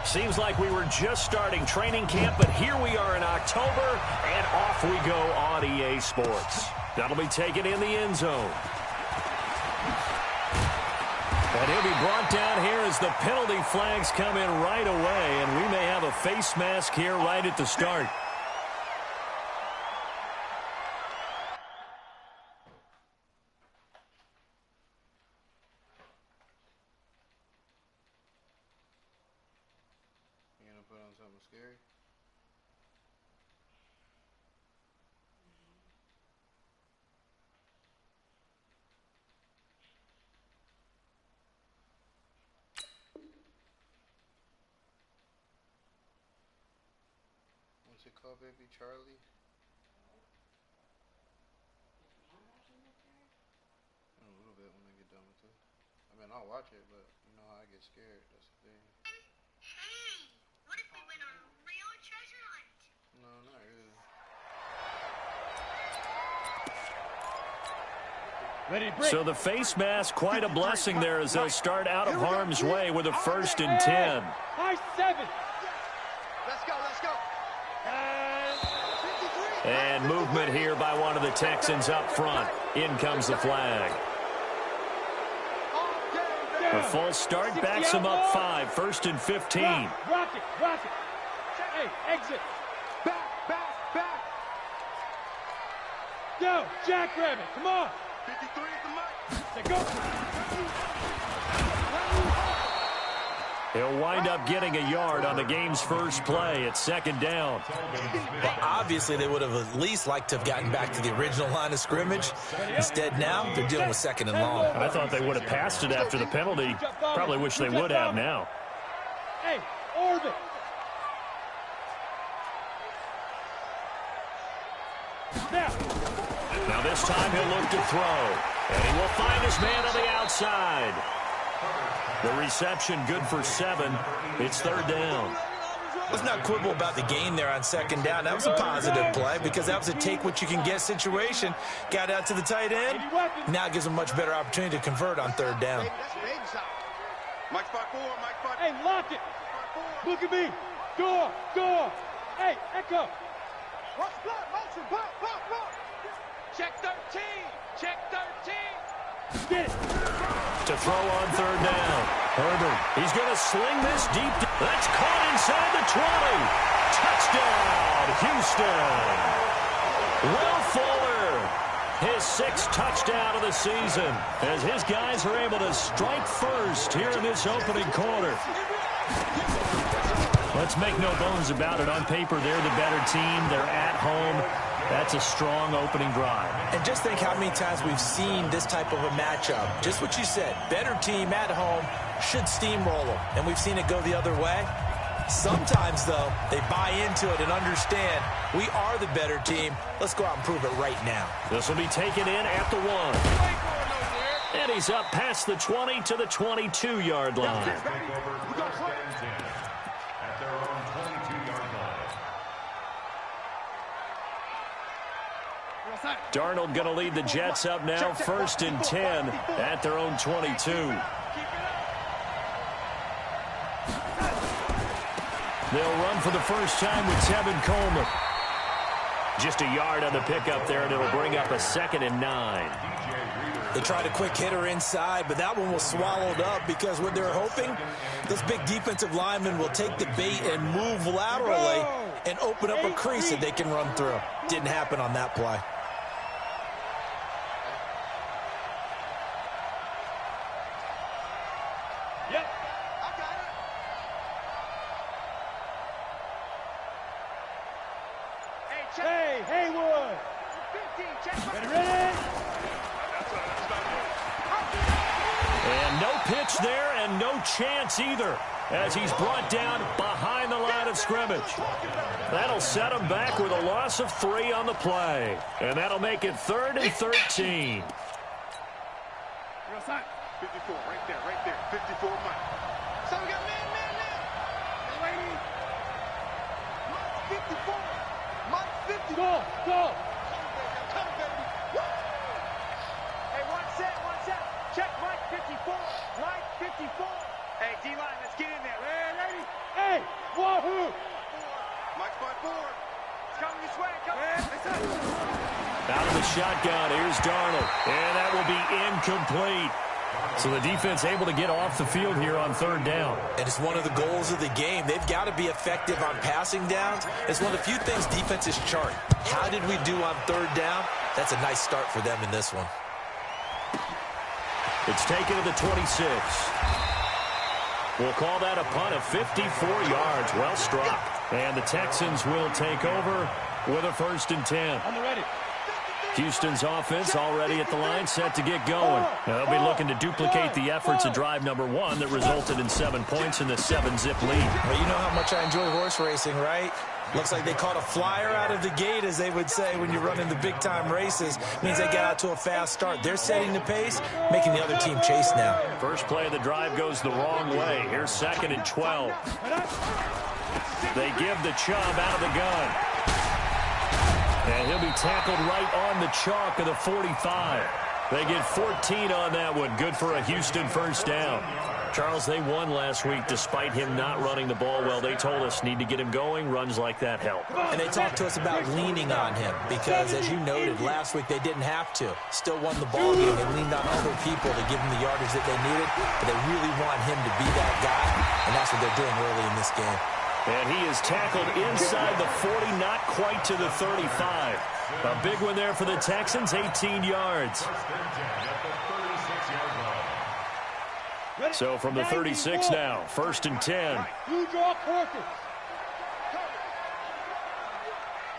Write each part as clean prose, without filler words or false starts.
Seems like we were just starting training camp, but here we are in October, and off we go on EA Sports. That'll be taken in the end zone. And he'll be brought down here as the penalty flags come in right away, and we may have a face mask here right at the start. Scary. What's it called, baby? Charlie? A little bit when I get done with it. I mean, I'll watch it, but you know how I get scared. That's the thing. Hey, what if we went on a real treasure hunt? No, not really. So the face mask, quite a blessing there as they'll start out of harm's way with a 1st and 10. High 7. Let's go, let's go. And movement here by one of the Texans up front. In comes the flag. A false start backs him up 5, 1st and 15. Rock it, rock it. Hey, exit. Back. Go, jackrabbit, come on. 53 is the mark. Say go. He'll wind up getting a yard on the game's first play at 2nd down. Well, obviously, they would have at least liked to have gotten back to the original line of scrimmage. Instead, now they're dealing with 2nd and long. I thought they would have passed it after the penalty. Probably wish they would have now. Hey, orbit. Now this time he'll look to throw. And he will find his man on the outside. The reception good for 7. It's 3rd down. Let's not quibble about the gain there on 2nd down. That was a positive play because that was a take-what-you-can-get situation. Got out to the tight end. Now it gives them a much better opportunity to convert on 3rd down. Mike 5-4, Mike 5. Hey, lock it. Look at me. Go. Hey, echo. Watch block, motion, block. Check 13. Get it. To throw on 3rd down. Herbert, he's going to sling this deep. That's caught inside the 20. Touchdown, Houston. Will Fuller, his 6th touchdown of the season, as his guys are able to strike first here in this opening quarter. Let's make no bones about it. On paper, they're the better team. They're at home. That's a strong opening drive. And just think how many times we've seen this type of a matchup. Just what you said, better team at home should steamroll them. And we've seen it go the other way. Sometimes, though, they buy into it and understand we are the better team. Let's go out and prove it right now. This will be taken in at the 1. And he's up past the 20 to the 22-yard line. Darnold going to lead the Jets up now, 1st and 10 at their own 22. They'll run for the first time with Tevin Coleman. Just a yard on the pickup there, and it'll bring up a 2nd and 9. They tried a quick hitter inside, but that one was swallowed up because what they're hoping, this big defensive lineman will take the bait and move laterally and open up a crease that they can run through. Didn't happen on that play. Hey, Haywood. Ready? And no pitch there and no chance either as he's brought down behind the line of scrimmage. That'll set him back with a loss of 3 on the play. And that'll make it 3rd and 13. 54, right there. 54, Mike. So we got man. Lady. Mike 54. Mike 54. Go. Come, baby. Woo! Hey, one set. Check Mike 54. Mike 54. Hey, D-line, let's get in there. Ready? Hey, Wahoo! Mike's by 4. It's coming this way. Out of the shotgun, here's Darnold. And that will be incomplete. So the defense able to get off the field here on third down. And it's one of the goals of the game. They've got to be effective on passing downs. It's one of the few things defenses chart. How did we do on third down? That's a nice start for them in this one. It's taken to the 26. We'll call that a punt of 54 yards. Well struck. And the Texans will take over with a 1st and 10. On the ready. Houston's offense already at the line, set to get going. Now, they'll be looking to duplicate the efforts of drive number 1 that resulted in 7 points in the 7-zip lead. Well, you know how much I enjoy horse racing, right? Looks like they caught a flyer out of the gate, as they would say when you're running the big-time races. Means they get out to a fast start. They're setting the pace, making the other team chase now. First play of the drive goes the wrong way. Here's 2nd and 12. They give the Chubb out of the gun. And he'll be tackled right on the chalk of the 45. They get 14 on that one. Good for a Houston 1st down. Charles, they won last week despite him not running the ball well. They told us need to get him going. Runs like that help. And they talked to us about leaning on him because, as you noted, last week they didn't have to. Still won the ball game. They leaned on other people to give them the yardage that they needed. But they really want him to be that guy, and that's what they're doing early in this game. And he is tackled inside the 40, not quite to the 35. A big one there for the Texans, 18 yards. So from the 36 now, 1st and 10. You draw courses.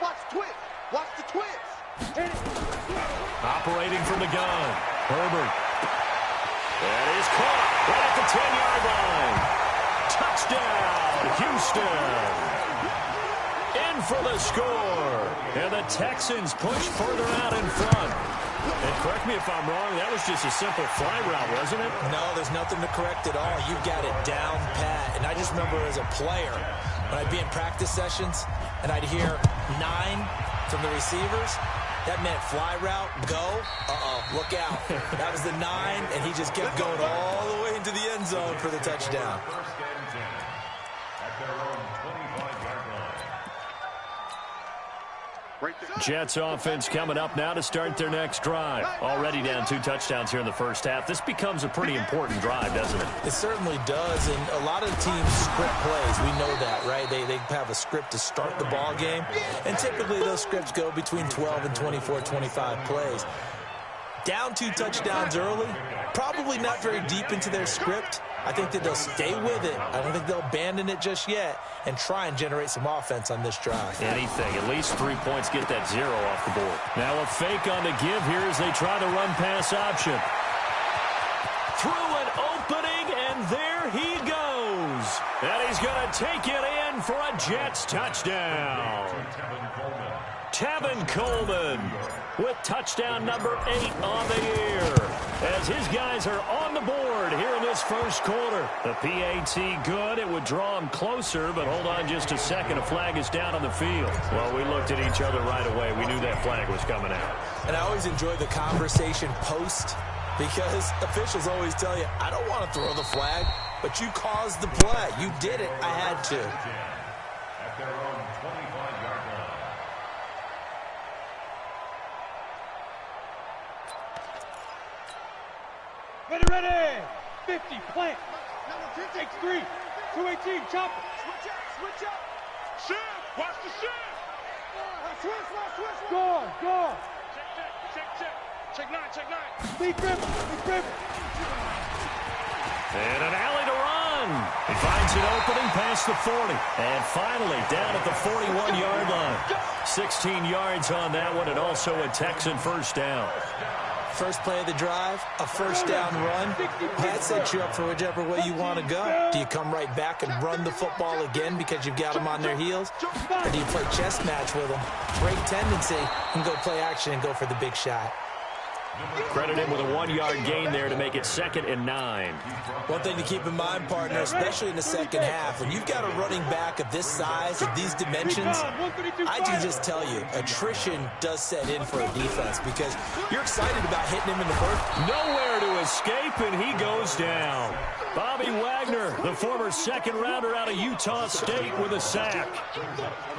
Watch twist. Watch the twist. Operating from the gun, Herbert. That is caught right at the 10-yard line. Touchdown, Houston. In for the score. And the Texans push further out in front. And correct me if I'm wrong, that was just a simple fly route, wasn't it? No, there's nothing to correct at all. You've got it down pat. And I just remember as a player, when I'd be in practice sessions, and I'd hear 9 from the receivers, that meant fly route, go, look out. That was the 9, and he just kept going all the way into the end zone for the touchdown. Jets offense coming up now to start their next drive. Already down 2 touchdowns here in the first half. This becomes a pretty important drive, doesn't it? It certainly does, and a lot of teams script plays. We know that, right? They have a script to start the ball game, and typically those scripts go between 12 and 24, 25 plays. Down 2 touchdowns early, probably not very deep into their script. I think that they'll stay with it. I don't think they'll abandon it just yet and try and generate some offense on this drive. Anything. At least 3 points, get that 0 off the board. Now a fake on the give here as they try the run-pass option. Through an opening, and there he goes. And he's going to take it in for a Jets touchdown. Tevin Coleman with touchdown number 8 on the year. As his guys are on the board here in this first quarter. The PAT good. It would draw him closer, but hold on just a second. A flag is down on the field. Well, we looked at each other right away. We knew that flag was coming out. And I always enjoy the conversation post because officials always tell you, I don't want to throw the flag, but you caused the play. You did it. I had to. At their own 25-yard line. Ready. 50, plant. Takes 3. 218, chopper. Switch up. Shift. Watch the shift. Switch. Go. Check 9. Big grip. And an alley to run. He finds an opening past the 40. And finally down at the 41-yard line. 16 yards on that one, and also a Texan first down. First play of the drive, a first down run. That sets you up for whichever way you want to go. Do you come right back and run the football again because you've got them on their heels? Or do you play chess match with them, break tendency, and go play action and go for the big shot? Credit him with a 1-yard gain there to make it 2nd and 9. One thing to keep in mind, partner, especially in the second half, when you've got a running back of this size, of these dimensions, I can just tell you, attrition does set in for a defense because you're excited about hitting him in the first. Nowhere to to escape, and he goes down. Bobby Wagner, the former second-rounder out of Utah State, with a sack.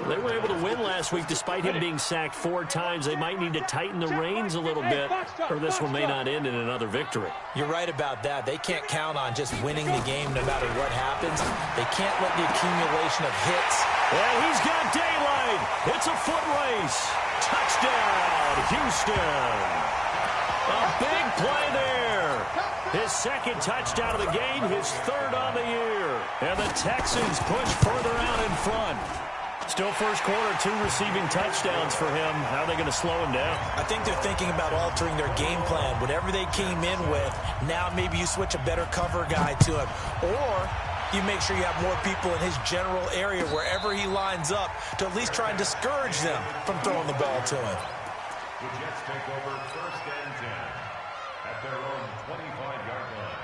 They were able to win last week despite him being sacked 4 times. They might need to tighten the reins a little bit, or this one may not end in another victory. You're right about that. They can't count on just winning the game no matter what happens. They can't let the accumulation of hits. And he's got daylight. It's a foot race. Touchdown, Houston. A big play there. His second touchdown of the game, his third on the year. And the Texans push further out in front. Still first quarter, 2 receiving touchdowns for him. How are they going to slow him down? I think they're thinking about altering their game plan. Whatever they came in with, now maybe you switch a better cover guy to him. Or you make sure you have more people in his general area wherever he lines up to at least try and discourage them from throwing the ball to him. The Jets take over 1st and 10 at their own 25-yard line.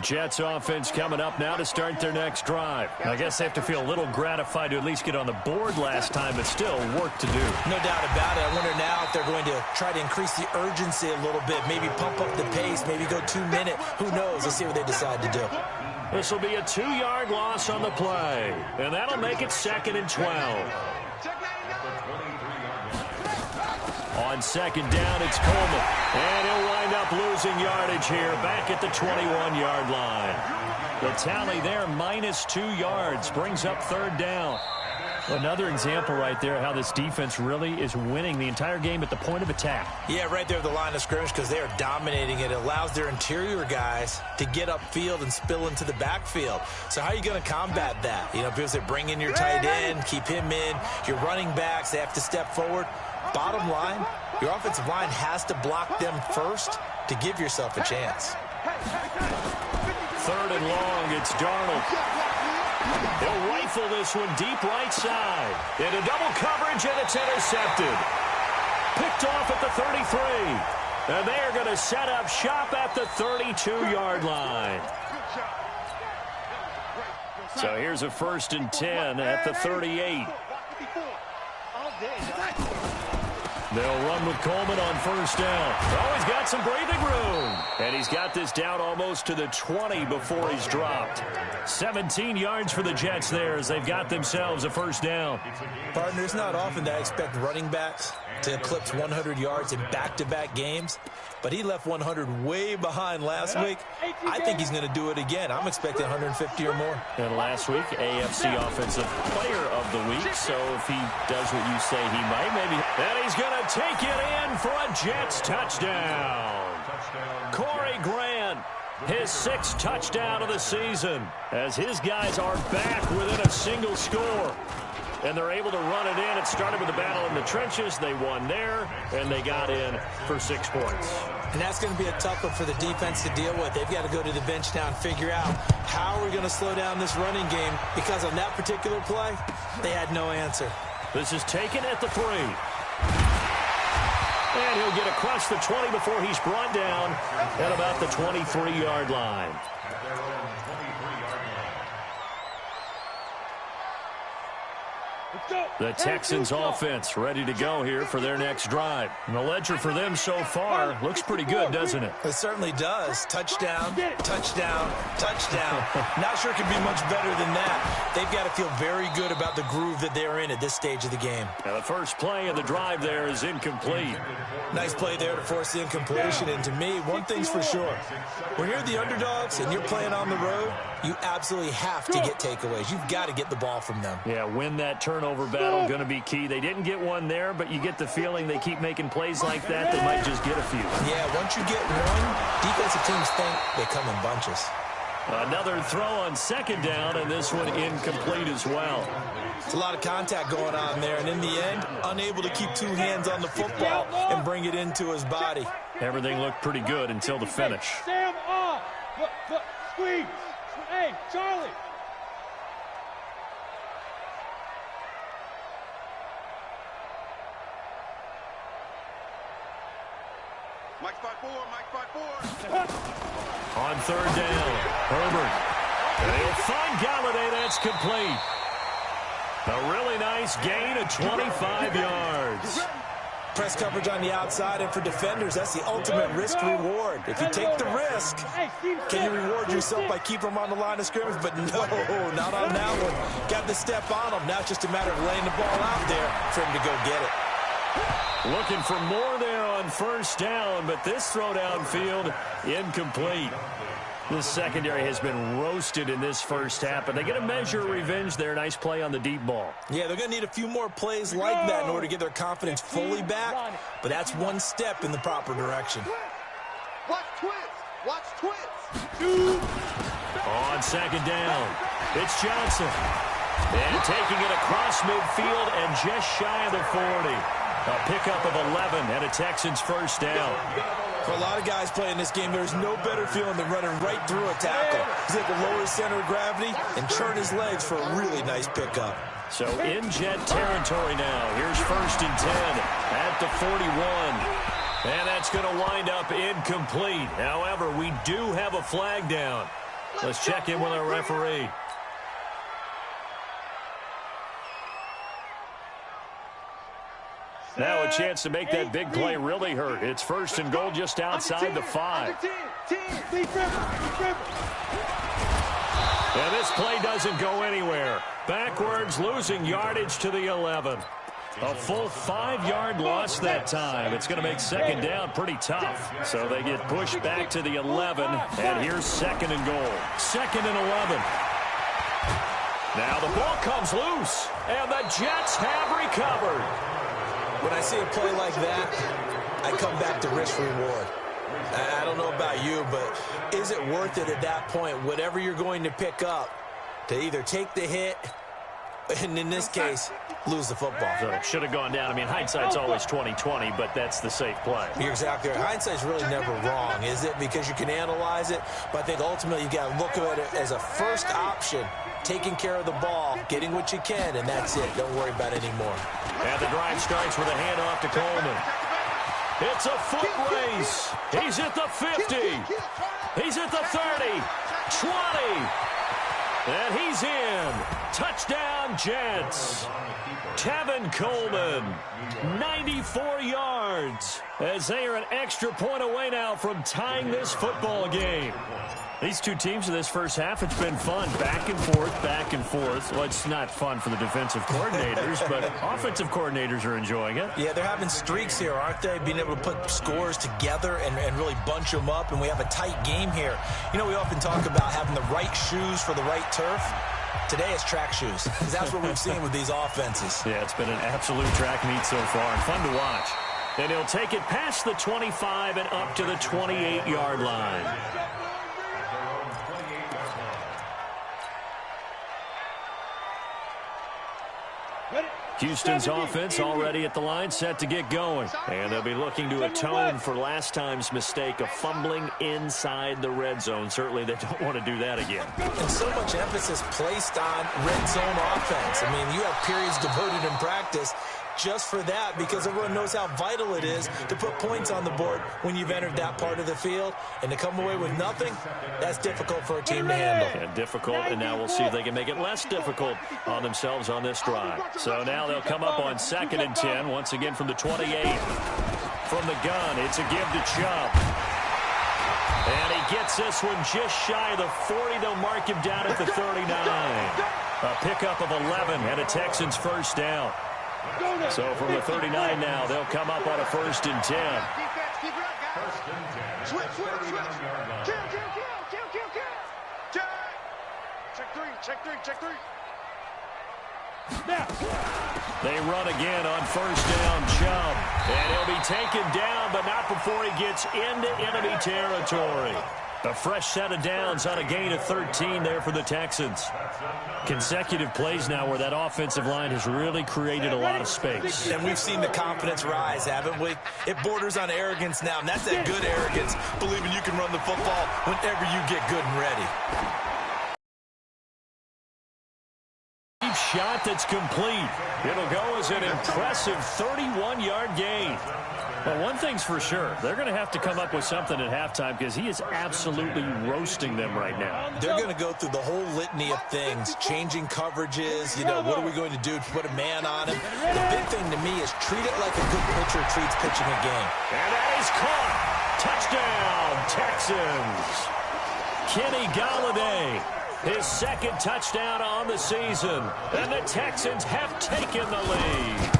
Jets offense coming up now to start their next drive. I guess they have to feel a little gratified to at least get on the board last time, but still work to do. No doubt about it. I wonder now if they're going to try to increase the urgency a little bit, maybe pump up the pace, maybe go 2-minute. Who knows? Let's see what they decide to do. This will be a 2-yard loss on the play, and that'll make it 2nd and 12. On 2nd down, it's Coleman. And he'll wind up losing yardage here back at the 21-yard line. The tally there, -2 yards, brings up 3rd down. Another example right there how this defense really is winning the entire game at the point of attack. Yeah, right there at the line of scrimmage because they are dominating it. It allows their interior guys to get upfield and spill into the backfield. So how are you going to combat that? You know, because they bring in your tight end, keep him in. Your running backs, they have to step forward. Bottom line, your offensive line has to block them first to give yourself a chance. 3rd and long, it's Darnold. He'll rifle this one deep right side. Into double coverage, and it's intercepted. Picked off at the 33. And they're going to set up shop at the 32-yard line. So here's a 1st and 10 at the 38. They'll run with Coleman on 1st down. Oh, he's got some breathing room. And he's got this down almost to the 20 before he's dropped. 17 yards for the Jets there as they've got themselves a 1st down. Partner, it's not often that I expect running backs to eclipse 100 yards in back-to-back games, but he left 100 way behind last week. I think he's going to do it again. I'm expecting 150 or more. And last week, AFC Offensive Player of the Week, so if he does what you say he might, maybe. And he's going to take it in for a Jets touchdown. Corey Grant, his 6th touchdown of the season, as his guys are back within a single score. And they're able to run it in. It started with a battle in the trenches. They won there, and they got in for 6 points. And that's going to be a tough one for the defense to deal with. They've got to go to the bench now and figure out how are we going to slow down this running game, because on that particular play, they had no answer. This is taken at the 3. And he'll get across the 20 before he's brought down at about the 23-yard line. The Texans offense ready to go here for their next drive. And the ledger for them so far looks pretty good, doesn't it? It certainly does. Touchdown, touchdown, touchdown. Not sure it could be much better than that. They've got to feel very good about the groove that they're in at this stage of the game. Now the first play of the drive there is incomplete. Nice play there to force the incompletion. And to me, one thing's for sure. When you're the underdogs and you're playing on the road, you absolutely have to get takeaways. You've got to get the ball from them. Yeah, win that turnover battle, going to be key. They didn't get one there, but you get the feeling they keep making plays like that, they might just get a few. Yeah, once you get one, defensive teams think they come in bunches. Another throw on 2nd down, and this one incomplete as well. It's a lot of contact going on there, and in the end, unable to keep 2 hands on the football and bring it into his body. Everything looked pretty good until the finish. Sam off. Look, squeeze. Hey, Charlie. Mike 5-4. On 3rd down, Herbert. They'll find Galladay. That's complete. A really nice gain of 25 yards. press coverage on the outside, and for defenders, that's the ultimate risk-reward. If you take the risk, can you reward yourself by keeping them on the line of scrimmage? But no, not on that one. Got the step on them. Now it's just a matter of laying the ball out there for him to go get it. Looking for more there on first down, but this throw downfield incomplete. The secondary has been roasted in this first half, but they get a measure of revenge there. Nice play on the deep ball. Yeah, they're going to need a few more plays like that in order to get their confidence fully back, but that's one step in the proper direction. Watch twist. Watch twist. On second down, it's Johnson. And taking it across midfield and just shy of the 40. A pickup of 11 and a Texans first down. For a lot of guys playing this game, there's no better feeling than running right through a tackle. He's able to lower his center of gravity and turn his legs for a really nice pickup. So in jet territory now. Here's first and 10 at the 41. And that's going to wind up incomplete. However, we do have a flag down. Let's check in with our referee. Now a chance to make that big play really hurt. It's first and goal just outside the 5. And this play doesn't go anywhere. Backwards, losing yardage to the 11. A full 5-yard loss that time. It's going to make second down pretty tough. So they get pushed back to the 11, and here's second and goal. Second and 11. Now the ball comes loose, and the Jets have recovered. When I see a play like that, I come back to risk-reward. I don't know about you, but is it worth it at that point, whatever you're going to pick up, to either take the hit, and in this case, lose the football? So should have gone down. I mean, hindsight's always 20/20, but that's the safe play. You're exactly right. Hindsight's really never wrong, is it? Because you can analyze it, but I think ultimately you got to look at it as a first option, taking care of the ball, getting what you can, and that's it. Don't worry about it anymore. And the drive starts with a handoff to Coleman. It's a foot race. He's at the 50. He's at the 30. 20. And he's in. Touchdown, Jets. Tevin Coleman, 94 yards, as they are an extra point away now from tying this football game. These two teams in this first half, it's been fun. Back and forth, back and forth. Well, it's not fun for the defensive coordinators, but offensive coordinators are enjoying it. Yeah, they're having streaks here, aren't they? Being able to put scores together and really bunch them up, and we have a tight game here. You know, we often talk about having the right shoes for the right turf. Today it's track shoes, because that's what we've seen with these offenses. Yeah, it's been an absolute track meet so far, and fun to watch. And he'll take it past the 25 and up to the 28-yard line. Houston's offense already at the line, set to get going. And they'll be looking to atone for last time's mistake of fumbling inside the red zone. Certainly they don't want to do that again. And so much emphasis placed on red zone offense. I mean, you have periods devoted in practice just for that, because everyone knows how vital it is to put points on the board when you've entered that part of the field. And to come away with nothing, that's difficult for a team to handle. And difficult, and now we'll see if they can make it less difficult on themselves on this drive. So now they'll come up on second and 10, once again from the 28. From the gun, it's a give to Chubb. And he gets this one just shy of the 40. They'll mark him down at the 39. A pickup of 11 and a Texans first down. So from the 39 now, they'll come up on a first and 10. Switch. Kill. Check three. They run again on first down, Chubb. And he'll be taken down, but not before he gets into enemy territory. A fresh set of downs on a gain of 13 there for the Texans. Consecutive plays now where that offensive line has really created a lot of space. And we've seen the confidence rise, haven't we? It borders on arrogance now, and that's that good arrogance, believing you can run the football whenever you get good and ready. Shot that's complete. It'll go as an impressive 31-yard gain. Well, one thing's for sure. They're going to have to come up with something at halftime because he is absolutely roasting them right now. They're going to go through the whole litany of things, changing coverages, what are we going to do to put a man on him? The big thing to me is treat it like a good pitcher treats pitching a game. And that is caught. Touchdown, Texans. Kenny Galladay, his second touchdown on the season. And the Texans have taken the lead.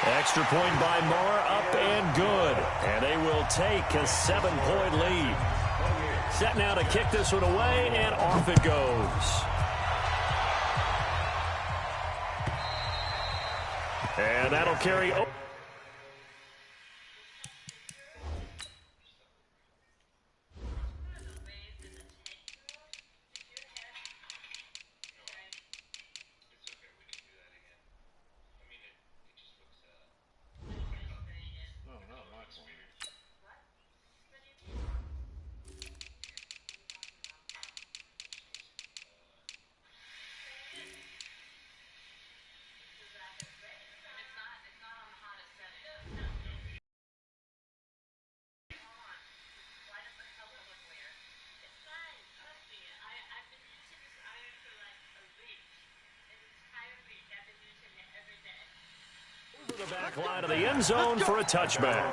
Extra point by Moore, up and good. And they will take a 7-point lead. Set now to kick this one away, and off it goes. And that'll carry over. The back line of the end zone for a touchback.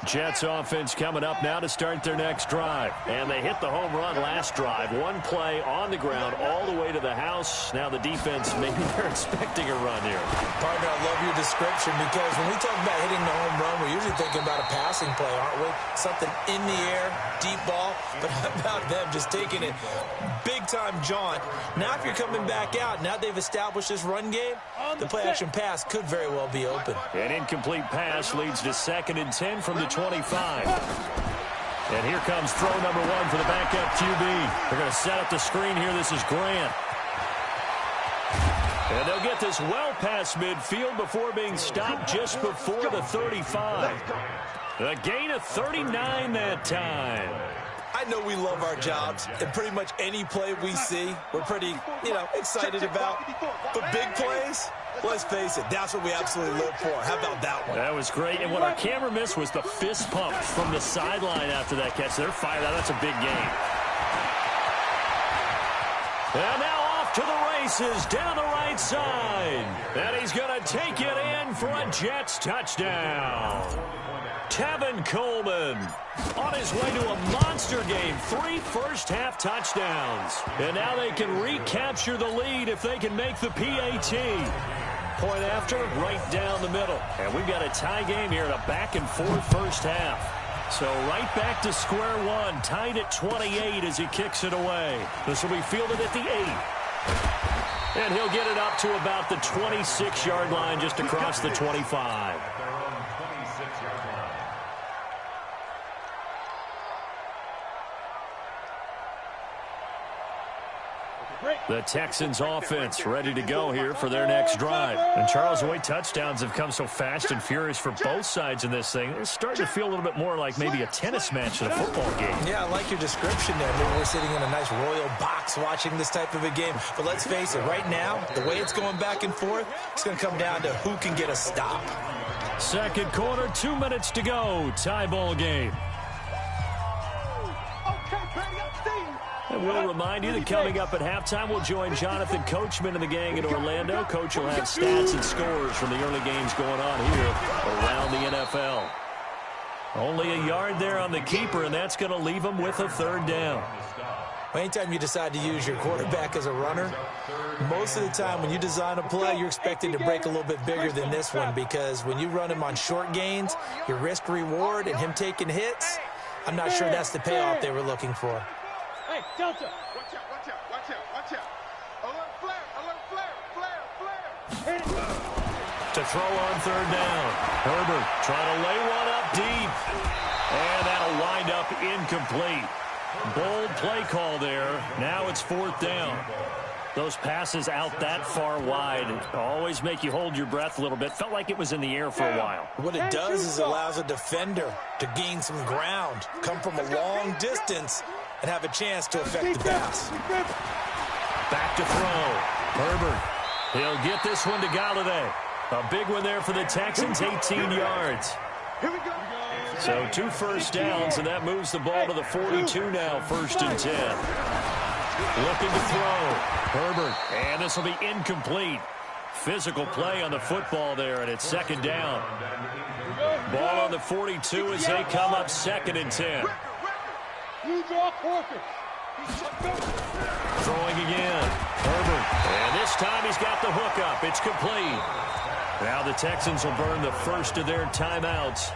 Jets offense coming up now to start their next drive. And they hit the home run last drive. One play on the ground all the way to the house. Now the defense, maybe they're expecting a run here. Partner, I love your description because when we talk about hitting the home run, we're usually thinking about a passing play, aren't we? Something in the air, deep ball. But how about them just taking it big-time jaunt? Now if you're coming back out, now they've established this run game, the play-action pass could very well be open. An incomplete pass leads to 2nd and 10 from the 25. And here comes throw number 1 for the backup QB. They're going to set up the screen here. This is Grant. And they'll get this well past midfield before being stopped just before the 35. A gain of 39 that time. I know we love our jobs, and pretty much any play we see, we're pretty, excited about. But big plays, let's face it, that's what we absolutely live for. How about that one? That was great. And what our camera missed was the fist pump from the sideline after that catch. They're fired out. That's a big gain. And now off to the races down the right side. And he's going to take it in for a Jets touchdown. Tevin Coleman on his way to a monster game. 3 first-half touchdowns. And now they can recapture the lead if they can make the PAT. Point after, right down the middle. And we've got a tie game here in a back-and-forth first half. So right back to square one, tied at 28 as he kicks it away. This will be fielded at the 8. And he'll get it up to about the 26-yard line just across the 25. The Texans offense ready to go here for their next drive. And Charles, the way touchdowns have come so fast and furious for both sides in this thing, it's starting to feel a little bit more like maybe a tennis match than a football game. Yeah, I like your description there. Maybe we're sitting in a nice royal box watching this type of a game. But let's face it, right now, the way it's going back and forth, it's going to come down to who can get a stop. Second quarter, 2 minutes to go. Tie ball game. And we'll remind you that coming up at halftime, we'll join Jonathan Coachman and the gang in Orlando. Coach will have stats and scores from the early games going on here around the NFL. Only a yard there on the keeper, and that's going to leave him with a 3rd down. Anytime you decide to use your quarterback as a runner, most of the time when you design a play, you're expected to break a little bit bigger than this one, because when you run him on short gains, your risk-reward and him taking hits, I'm not sure that's the payoff they were looking for. Hey, Delta. Watch out, watch out, watch out, watch out. Alert flare, flare. To throw on 3rd down. Herbert trying to lay one up deep. And that'll wind up incomplete. Bold play call there. Now it's 4th down. Those passes out that far wide always make you hold your breath a little bit. Felt like it was in the air for a while. What it does is allows a defender to gain some ground, come from a long distance, and have a chance to affect the pass. Back to throw. Herbert. He'll get this one to Galladay. A big one there for the Texans, 18 yards. Here we go. So 2 first downs, and that moves the ball to the 42 now, 1st and 10. Looking to throw. Herbert, and this will be incomplete. Physical play on the football there, and it's 2nd down. Ball on the 42 as they come up 2nd and 10. Throwing again. Herbert, and this time he's got the hook up. It's complete. Now the Texans will burn the first of their timeouts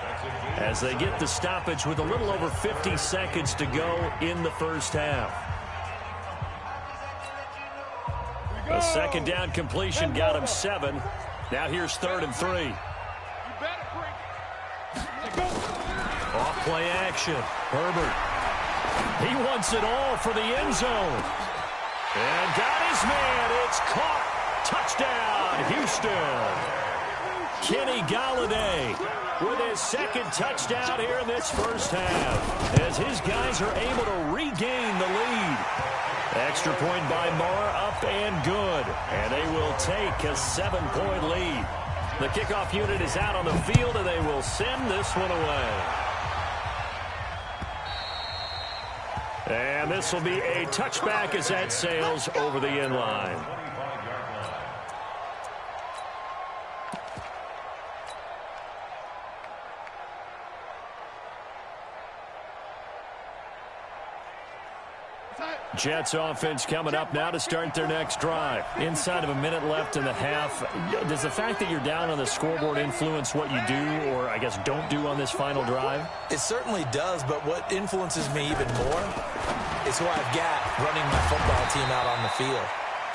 as they get the stoppage with a little over 50 seconds to go in the first half. A 2nd down completion got him 7. Now here's 3rd and 3. Off play action. Herbert. He wants it all for the end zone. And got his man. It's caught. Touchdown, Houston. Kenny Galladay with his 2nd touchdown here in this first half as his guys are able to regain the lead. Extra point by Marr, up and good. And they will take a 7-point lead. The kickoff unit is out on the field, and they will send this one away. And this will be a touchback as that sails over the end line. Jets offense coming up now to start their next drive. Inside of a minute left in the half, does the fact that you're down on the scoreboard influence what you do or, I guess, don't do on this final drive? It certainly does, but what influences me even more is who I've got running my football team out on the field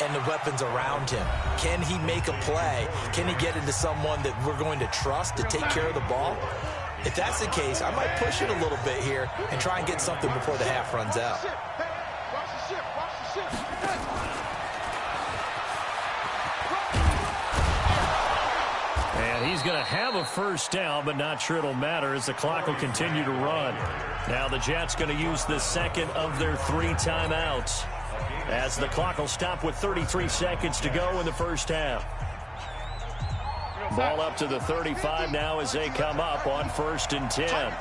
and the weapons around him. Can he make a play? Can he get into someone that we're going to trust to take care of the ball? If that's the case, I might push it a little bit here and try and get something before the half runs out. And he's going to have a first down, but not sure it'll matter as the clock will continue to run. Now the Jets going to use the 2nd of their 3 timeouts as the clock will stop with 33 seconds to go in the first half. Ball up to the 35 now as they come up on 1st and 10.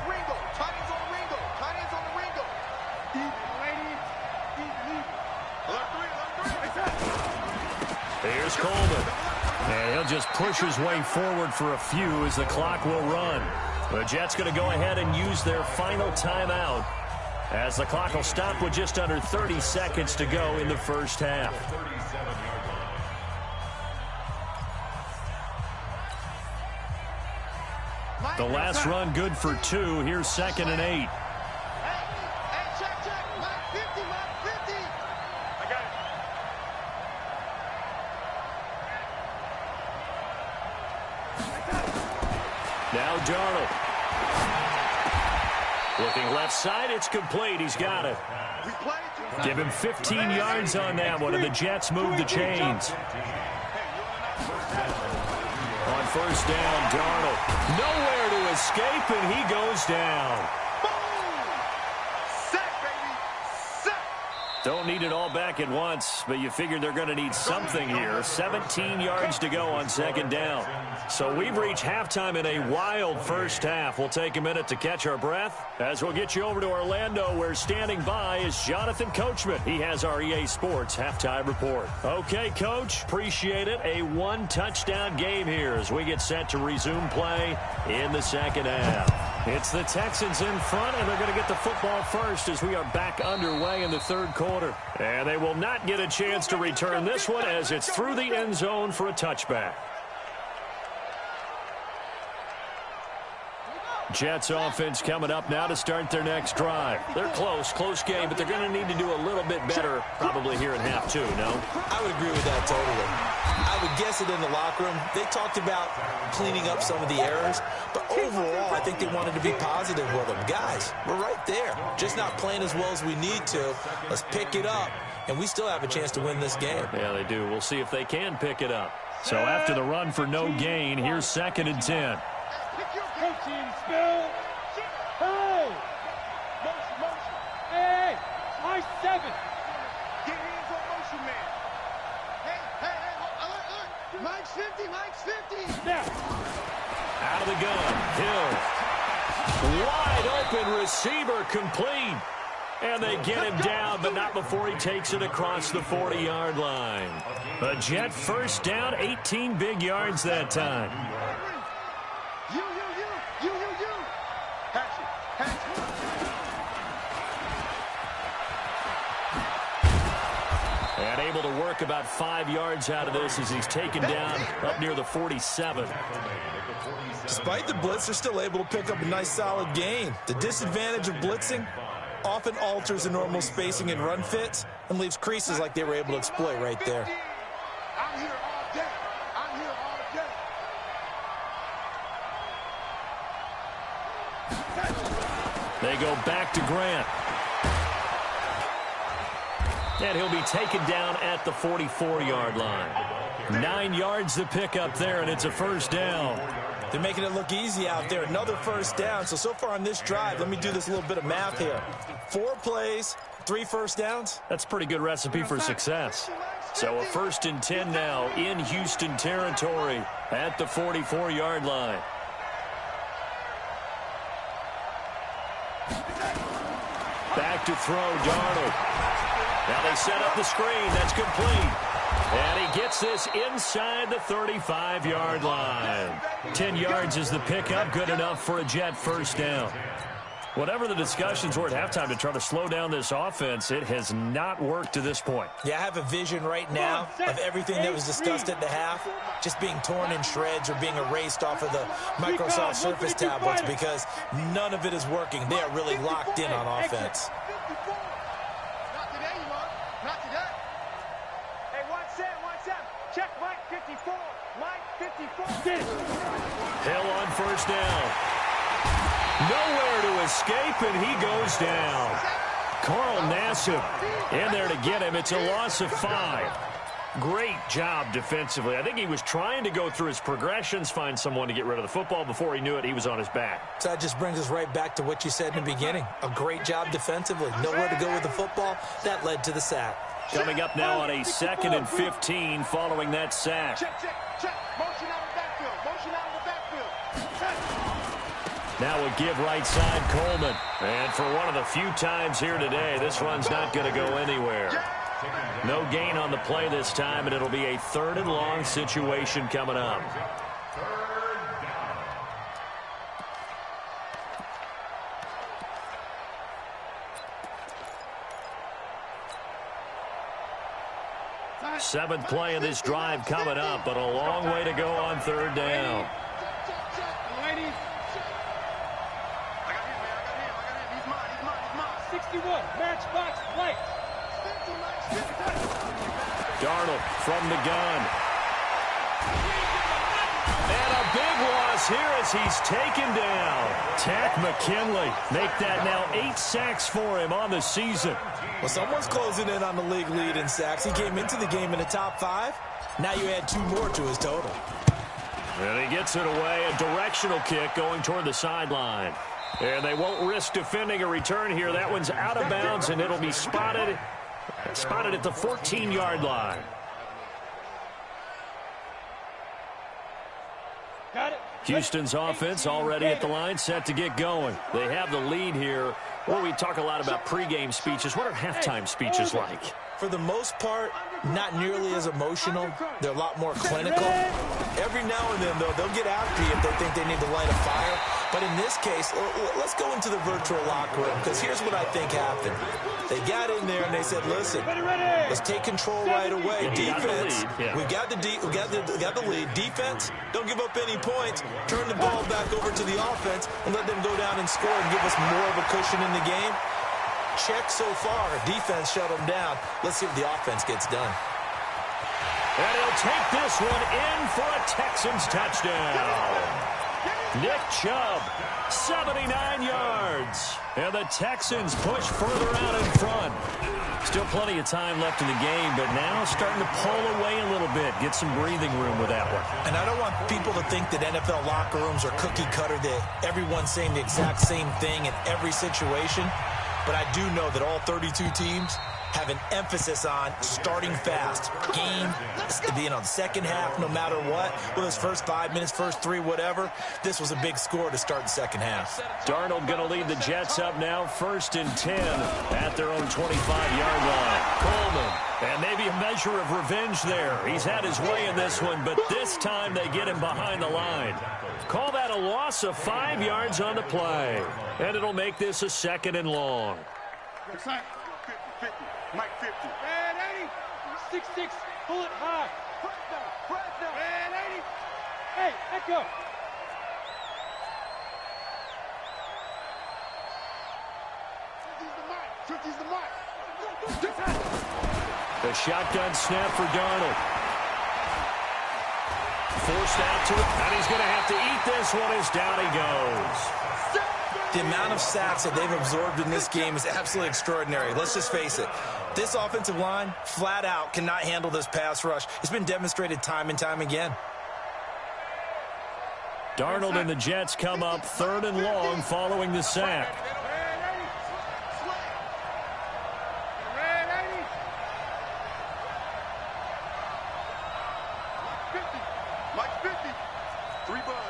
Here's Coleman. And he'll just push his way forward for a few as the clock will run. The Jets going to go ahead and use their final timeout as the clock will stop with just under 30 seconds to go in the first half. The last run good for 2. Here's 2nd and 8. Now Darnold. Looking left side, it's complete. He's got it. Give him 15 yards on that one, and the Jets move the chains. On 1st down, Darnold. Nowhere to escape, and he goes down. Don't need it all back at once, but you figure they're going to need something here. 17 yards to go on 2nd down. So we've reached halftime in a wild first half. We'll take a minute to catch our breath as we'll get you over to Orlando, where standing by is Jonathan Coachman. He has our EA Sports halftime report. Okay, Coach, appreciate it. A 1-touchdown game here as we get set to resume play in the 2nd half. It's the Texans in front, and they're going to get the football first as we are back underway in the 3rd quarter. And they will not get a chance to return this one as it's through the end zone for a touchback. Jets offense coming up now to start their next drive. They're close game, but they're going to need to do a little bit better probably here in half 2, no? I would agree with that totally. I would guess it in the locker room. They talked about cleaning up some of the errors, but overall, I think they wanted to be positive with them. Guys, we're right there. Just not playing as well as we need to. Let's pick it up, and we still have a chance to win this game. Yeah, they do. We'll see if they can pick it up. So after the run for no gain, here's 2nd and 10. Coaching spill. Hey! Motion. Hey! High 7. Get hands on motion, man. Mike's 50, Mike's 50. Now. Out of the gun, Hill. Wide open receiver complete. And they get him down, but not before he takes it across the 40-yard line. A Jet first down, 18 big yards that time. You. Hatch it. And able to work about 5 yards out of this as he's taken down up near the 47. Despite the blitz, they're still able to pick up a nice solid gain. The disadvantage of blitzing often alters the normal spacing and run fits and leaves creases like they were able to exploit right there. I'm here all day. They go back to Grant. And he'll be taken down at the 44-yard line. 9 yards to pick up there, and it's a first down. They're making it look easy out there. Another first down. So far on this drive, let me do this little bit of math here. 4 plays, 3 first downs. That's a pretty good recipe for success. So a 1st and 10 now in Houston territory at the 44-yard line. Back to throw, Darnold. Now they set up the screen. That's complete. And he gets this inside the 35-yard line. 10 yards is the pickup. Good enough for a Jet first down. Whatever the discussions were at halftime to try to slow down this offense, it has not worked to this point. Yeah, I have a vision right now of everything that was discussed at the half just being torn in shreds or being erased off of the Microsoft Surface tablets because none of it is working. They are really locked in on offense. Not today, you are. Not today. Hey, watch Sam. Check Mike 54. Mike 54. Hill on first down. Nowhere to escape, and he goes down. Carl Nassib in there to get him. It's a loss of 5. Great job defensively. I think he was trying to go through his progressions, find someone to get rid of the football. Before he knew it, he was on his back. So that just brings us right back to what you said in the beginning. A great job defensively. Nowhere to go with the football. That led to the sack. Coming up now on a 2nd and 15 following that sack. Check. Motion out of the backfield. Now a give right side, Coleman. And for one of the few times here today, this run's not going to go anywhere. No gain on the play this time, and it'll be a 3rd and long situation coming up. Seventh play of this drive coming up, but a long way to go on 3rd down. Ladies. I got him. He's mine. 61. Matchbox play. Darnold from the gun. And a big loss here as he's taken down. Tack McKinley make that now 8 sacks for him on the season. Well, someone's closing in on the league lead in sacks. He came into the game in the top 5. Now you add 2 more to his total. And he gets it away. A directional kick going toward the sideline. And they won't risk defending a return here. That one's out of bounds, and it'll be spotted at the 14-yard line. Got it. Houston's offense already at the line, set to get going. They have the lead here. Well, we talk a lot about pregame speeches. What are halftime speeches like? For the most part, not nearly as emotional. They're a lot more clinical. Every now and then, though, they'll get after you if they think they need to light a fire. But in this case, let's go into the virtual locker room, because here's what I think happened. They got in there and they said, listen, let's take control right away. Defense, we got the lead. Defense, don't give up any points. Turn the ball back over to the offense and let them go down and score and give us more of a cushion in the game. Check so far. Defense shut them down. Let's see if the offense gets done. And he'll take this one in for a Texans touchdown. Nick Chubb, 79 yards. And the Texans push further out in front. Still plenty of time left in the game, but now starting to pull away a little bit. Get some breathing room with that one. And I don't want people to think that NFL locker rooms are cookie cutter, that everyone's saying the exact same thing in every situation. But I do know that all 32 teams have an emphasis on starting fast. Game, the second half, no matter what, with those first 5 minutes, first 3, whatever, this was a big score to start the second half. Darnold going to lead the Jets up now, 1st and 10 at their own 25-yard line. Coleman, and maybe a measure of revenge there. He's had his way in this one, but this time they get him behind the line. Call that a loss of 5 yards on the play, and it'll make this a 2nd and long. 50, Mike 50. Man, 80. 6-6. Pull it high. Fresno. Man, 80. Hey, Echo. He's the Mike. The shotgun snap for Darnold. Forced out to it, and he's going to have to eat this one as down he goes. The amount of sacks that they've absorbed in this game is absolutely extraordinary. Let's just face it. This offensive line, flat out, cannot handle this pass rush. It's been demonstrated time and time again. Darnold and the Jets come up 3rd and long following the sack. Mike 50. 3 buds.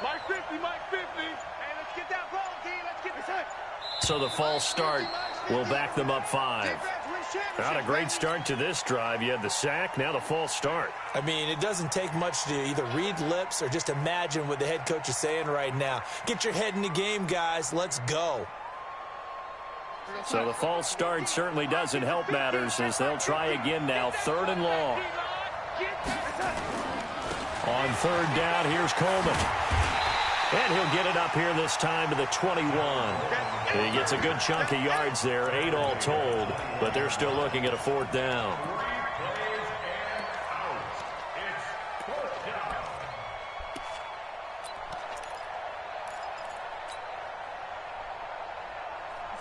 Mike 50. Hey, let's get that ball, D. Let's get this. So the false start will back them up 5. Not a great start to this drive. You had the sack, now the false start. I mean, it doesn't take much to either read lips or just imagine what the head coach is saying right now. Get your head in the game, guys. Let's go. So the false start certainly doesn't help matters as they'll try again now, 3rd and long. On 3rd down, here's Coleman. And he'll get it up here this time to the 21. He gets a good chunk of yards there, 8 all told, but they're still looking at a 4th down.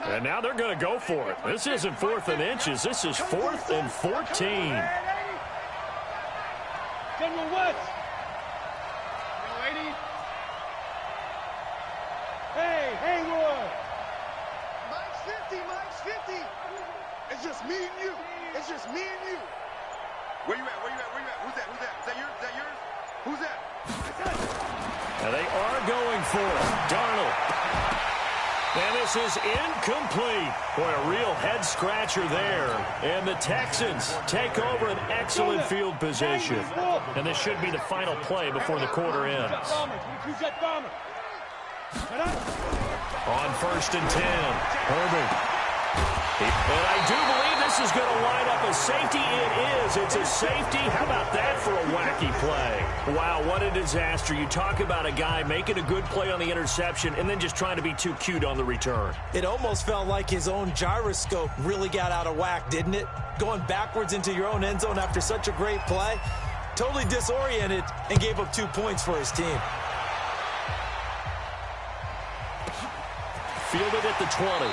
And now they're going to go for it. This isn't 4th and inches. This is 4th and 14. General West. 80. Hey, Haywood. Mike's 50. It's just me and you. Where you at? Who's that? Is that yours? Who's that? And they are going for it. Darnold. And this is incomplete. Boy, a real head-scratcher there. And the Texans take over an excellent field position. And this should be the final play before the quarter ends. On 1st and 10, Herbert. And I do believe this is going to line up a safety. It is. It's a safety. How about that for a wacky play? Wow, what a disaster. You talk about a guy making a good play on the interception and then just trying to be too cute on the return. It almost felt like his own gyroscope really got out of whack, didn't it? Going backwards into your own end zone after such a great play. Totally disoriented and gave up 2 points for his team. Fielded at the 20.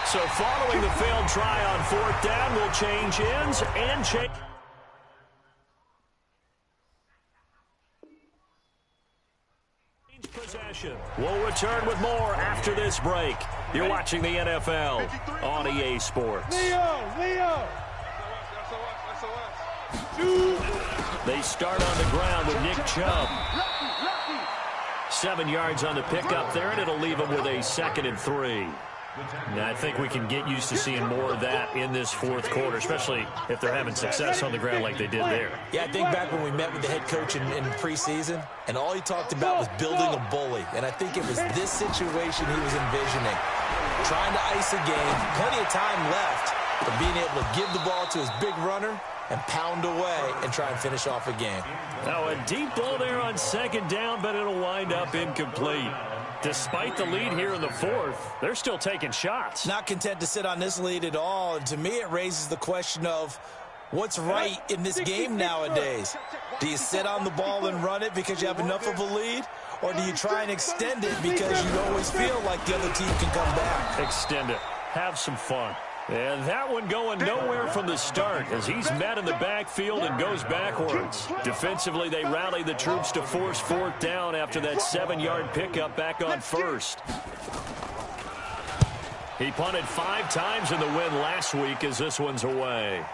So following the failed try on 4th down, we'll change ends and change possession. We'll return with more after this break. You're watching the NFL on EA Sports. Leo. They start on the ground with Nick Chubb. 7 yards on the pickup there, and it'll leave them with a 2nd and 3. Now, I think we can get used to seeing more of that in this 4th quarter, especially if they're having success on the ground like they did there. Yeah, I think back when we met with the head coach in preseason, and all he talked about was building a bully. And I think it was this situation he was envisioning. Trying to ice a game, plenty of time left, but being able to give the ball to his big runner and pound away and try and finish off a game. Now, a deep ball there on 2nd down, but it'll wind up incomplete. Despite the lead here in the 4th, they're still taking shots. Not content to sit on this lead at all. And to me, it raises the question of what's right in this game nowadays. Do you sit on the ball and run it because you have enough of a lead? Or do you try and extend it because you always feel like the other team can come back? Extend it. Have some fun. And that one going nowhere from the start as he's met in the backfield and goes backwards. Defensively, they rally the troops to force 4th down after that 7-yard pickup back on 1st. He punted 5 times in the win last week as this one's away.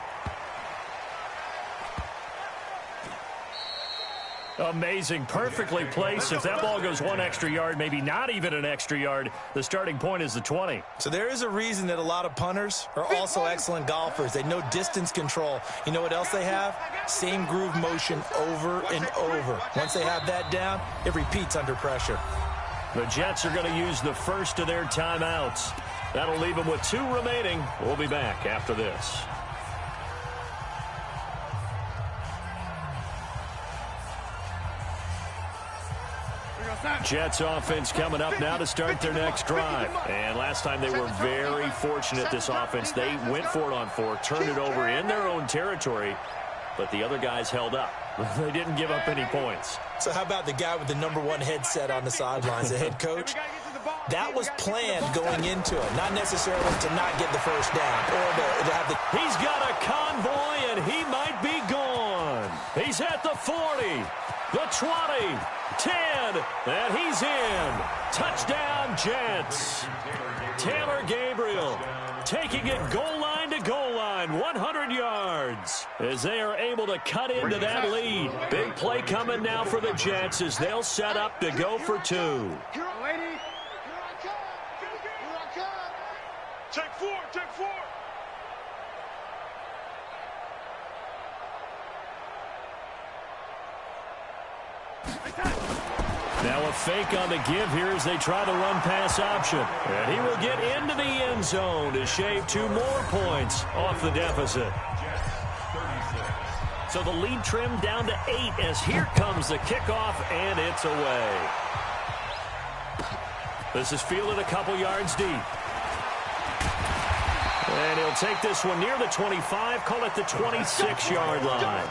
Amazing. Perfectly placed. If that ball goes 1 extra yard, maybe not even an extra yard, the starting point is the 20. So there is a reason that a lot of punters are also excellent golfers. They know distance control. You know what else they have? Same groove motion over and over. Once they have that down, it repeats under pressure. The Jets are going to use the first of their timeouts. That'll leave them with 2 remaining. We'll be back after this. Jets offense coming up now to start their next drive. And last time they were very fortunate, this offense. They went for it on 4, turned it over in their own territory, but the other guys held up. They didn't give up any points. So how about the guy with the #1 headset on the sidelines, the head coach? That was planned going into it, not necessarily to not get the first down or to have the... He's got a convoy, and he might be gone. He's at the 40, the 20, 10, and he's in. Touchdown, Jets. Taylor Gabriel taking it goal line to goal line, 100 yards, as they are able to cut into that lead. Big play coming now for the Jets as they'll set up to go for 2. Take 4, take 4. Now a fake on the give here as they try the run-pass option. And he will get into the end zone to shave 2 more points off the deficit. So the lead trimmed down to 8 as here comes the kickoff, and it's away. This is fielded a couple yards deep. And he'll take this one near the 25, call it the 26-yard line.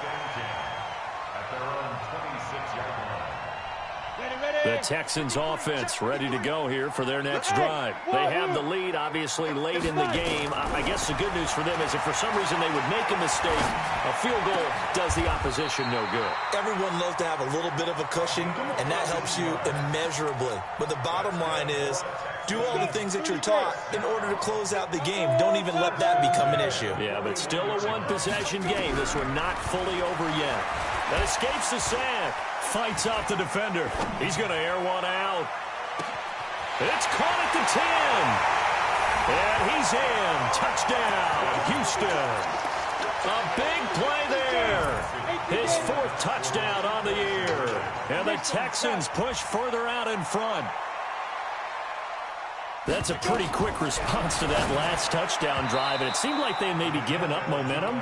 The Texans offense ready to go here for their next drive. They have the lead, obviously, late in the game. I guess the good news for them is if for some reason they would make a mistake, a field goal does the opposition no good. Everyone loves to have a little bit of a cushion, and that helps you immeasurably. But the bottom line is, do all the things that you're taught in order to close out the game. Don't even let that become an issue. Yeah, but still a one-possession game. This one not fully over yet. That escapes the sack. Fights off the defender. He's going to air one out. It's caught at the 10. And he's in. Touchdown, Houston. A big play there. His 4th touchdown on the year. And the Texans push further out in front. That's a pretty quick response to that last touchdown drive, and it seemed like they may be giving up momentum.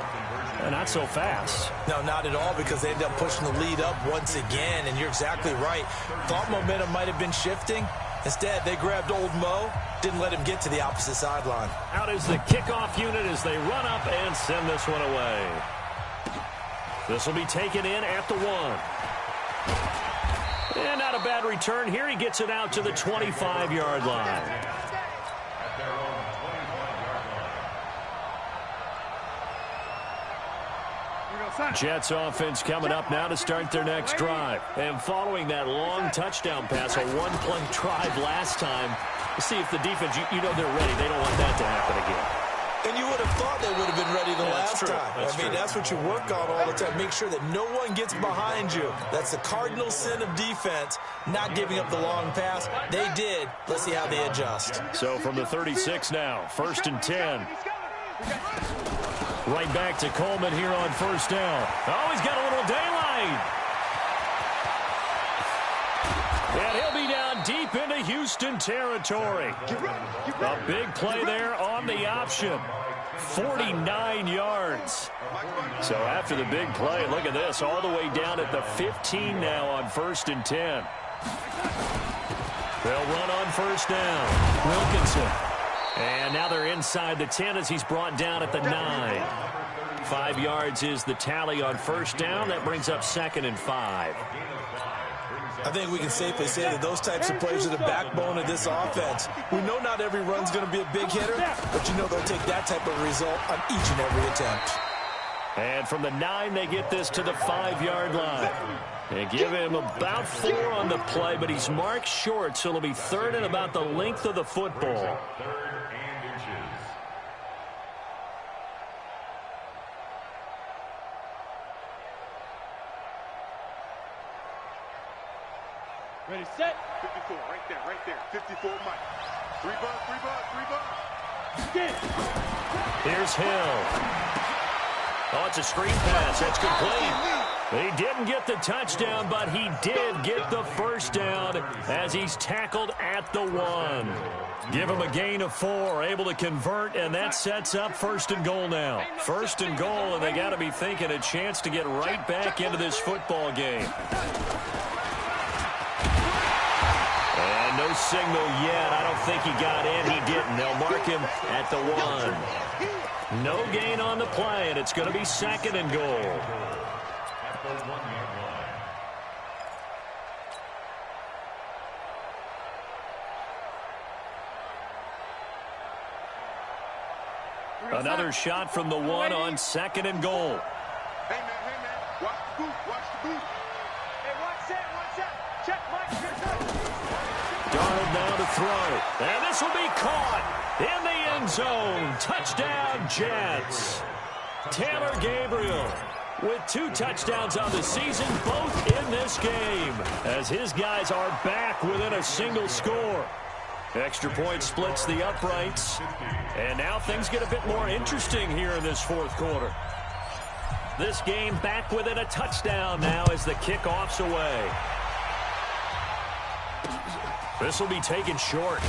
Not so fast. No, not at all, because they ended up pushing the lead up once again, and you're exactly right. Thought momentum might have been shifting. Instead, they grabbed old Mo, didn't let him get to the opposite sideline. Out is the kickoff unit as they run up and send this one away. This will be taken in at the 1. And not a bad return here. He gets it out to the 25-yard line. Jets offense coming up now to start their next drive. And following that long touchdown pass, a one-play drive last time, we'll see if the defense, you know they're ready. They don't want that to happen again. And you would have thought they would have been ready the last time. That's what you work on all the time. Make sure that no one gets behind you. That's the cardinal sin of defense, not giving up the long pass. They did. Let's see how they adjust. So from the 36 now, 1st and 10. Right back to Coleman here on 1st down. Oh, he's got a little daylight. And he'll be down deep into Houston territory. A big play there on the option. 49 yards. So after the big play, look at this, all the way down at the 15 now on 1st and 10. They'll run on 1st down. Wilkinson. And now they're inside the 10 as he's brought down at the 9. 5 yards is the tally on 1st down. That brings up 2nd and 5. I think we can safely say that those types of plays are the backbone of this offense. We know not every run's going to be a big hitter, but you know they'll take that type of result on each and every attempt. And from the 9, they get this to the 5-yard line. They give him about 4 on the play, but he's marked short, so it'll be 3rd and about the length of the football. Ready, set. 54, right there. 54, Mike. 3 bucks. Get. Here's Hill. Oh, it's a screen pass. That's complete. He didn't get the touchdown, but he did get the first down as he's tackled at the 1. Give him a gain of 4, able to convert, and that sets up 1st and goal now. 1st and goal, and they got to be thinking a chance to get right back into this football game. And no signal yet. I don't think he got in. He didn't. They'll mark him at the 1. No gain on the play, and it's going to be 2nd and goal. Another shot from the 1 on 2nd and goal. Hey, man. Watch the boot. Hey, watch that. Check, Mike. Darnold now to throw. And this will be caught in the end zone. Touchdown, Jets. Taylor Gabriel with 2 touchdowns on the season, both in this game, as his guys are back within a single score. Extra point splits the uprights. And now things get a bit more interesting here in this 4th quarter. This game back within a touchdown now as the kickoff's away. This will be taken short.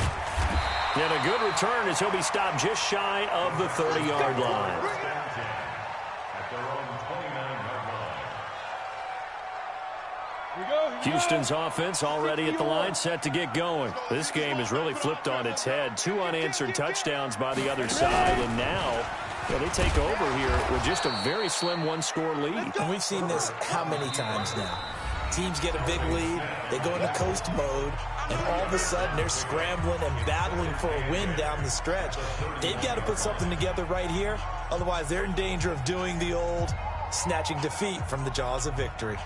And a good return as he'll be stopped just shy of the 30-yard line. Houston's offense already at the line, set to get going. This game has really flipped on its head. 2 unanswered touchdowns by the other side, and now they take over here with just a very slim 1-score lead. And we've seen this how many times now? Teams get a big lead, they go into coast mode, and all of a sudden they're scrambling and battling for a win down the stretch. They've got to put something together right here, otherwise they're in danger of doing the old snatching defeat from the jaws of victory.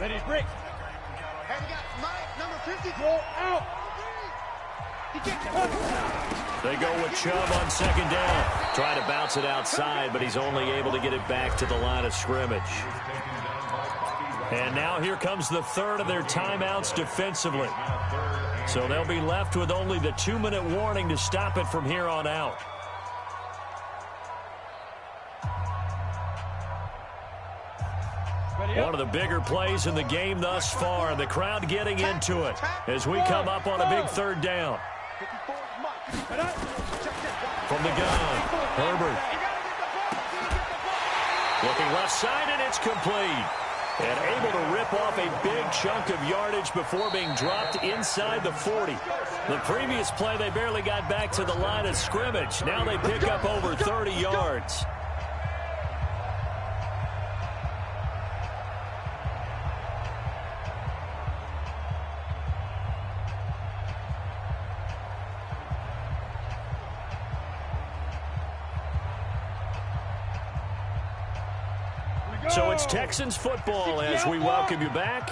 Ready, break. Hey, we got Mike, number 50. Roll out. They go with Chubb on 2nd down. Trying to bounce it outside, but he's only able to get it back to the line of scrimmage. And now here comes the 3rd of their timeouts defensively. So they'll be left with only the 2-minute warning to stop it from here on out. One of the bigger plays in the game thus far. The crowd getting into it as we come up on a big 3rd down. From the gun, Herbert. Looking left side, and it's complete. And able to rip off a big chunk of yardage before being dropped inside the 40. The previous play, they barely got back to the line of scrimmage. Now they pick up over 30 yards. So it's Texans football as we welcome you back.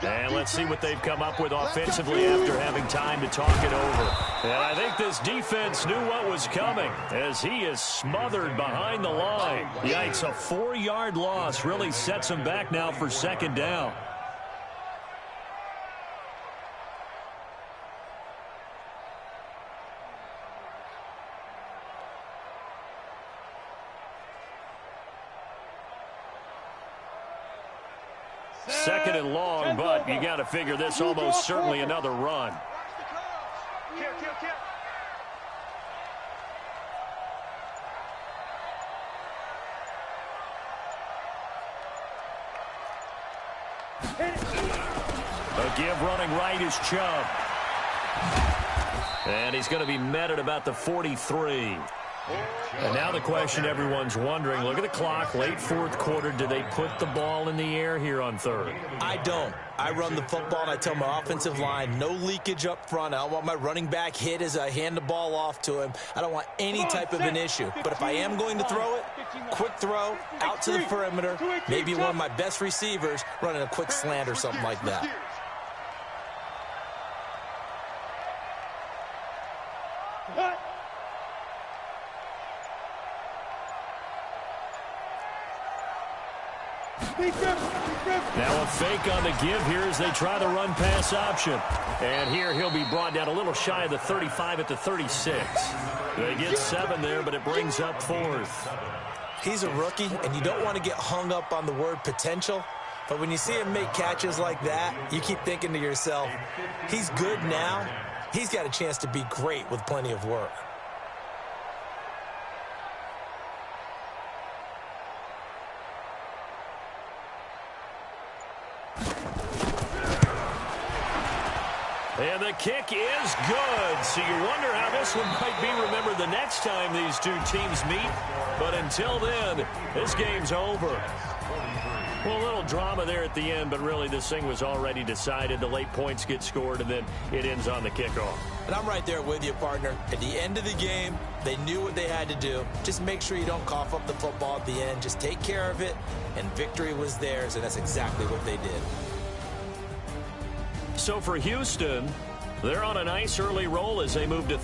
And let's see what they've come up with offensively after having time to talk it over. And I think this defense knew what was coming as he is smothered behind the line. Yikes, a 4-yard loss really sets him back now for 2nd down. Second and long, but you got to figure this almost certainly another run. A give running right is Chubb. And he's going to be met at about the 43. And now the question everyone's wondering, look at the clock, late 4th quarter. Do they put the ball in the air here on 3rd? I don't. I run the football, and I tell my offensive line, no leakage up front. I don't want my running back hit as I hand the ball off to him. I don't want any type of an issue. But if I am going to throw it, quick throw, out to the perimeter, maybe one of my best receivers running a quick slant or something like that. Now a fake on the give here as they try the run-pass option. And here he'll be brought down a little shy of the 35 at the 36. They get 7 there, but it brings up 4th. He's a rookie, and you don't want to get hung up on the word potential. But when you see him make catches like that, you keep thinking to yourself, he's good now. He's got a chance to be great with plenty of work. And the kick is good. So you wonder how this one might be remembered the next time these two teams meet. But until then, this game's over. Well, a little drama there at the end, but really this thing was already decided. The late points get scored, and then it ends on the kickoff. And I'm right there with you, partner. At the end of the game, they knew what they had to do. Just make sure you don't cough up the football at the end. Just take care of it, and victory was theirs, and that's exactly what they did. So for Houston, they're on a nice early roll as they move to...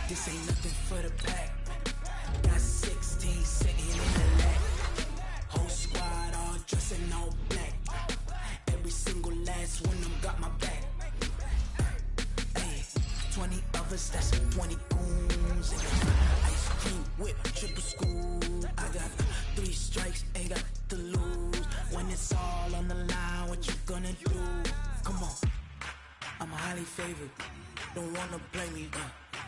This ain't nothing for the pack. Got 16 sitting in the lap. Whole squad all dressing all black. Every single last one of them got my back. Hey, 20 of us, that's 20 goons. Ice cream whip, triple school. I got 3 strikes, ain't got to lose. When it's all on the line, what you gonna do? Come on, I'm highly favored. Don't wanna play me,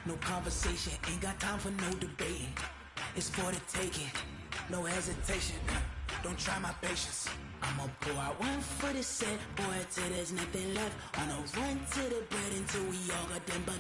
no conversation, ain't got time for no debating. It's for the taking, no hesitation. Don't try my patience. I'ma pour out one for the set, boy, till there's nothing left. On a run to the bread until we all got them. But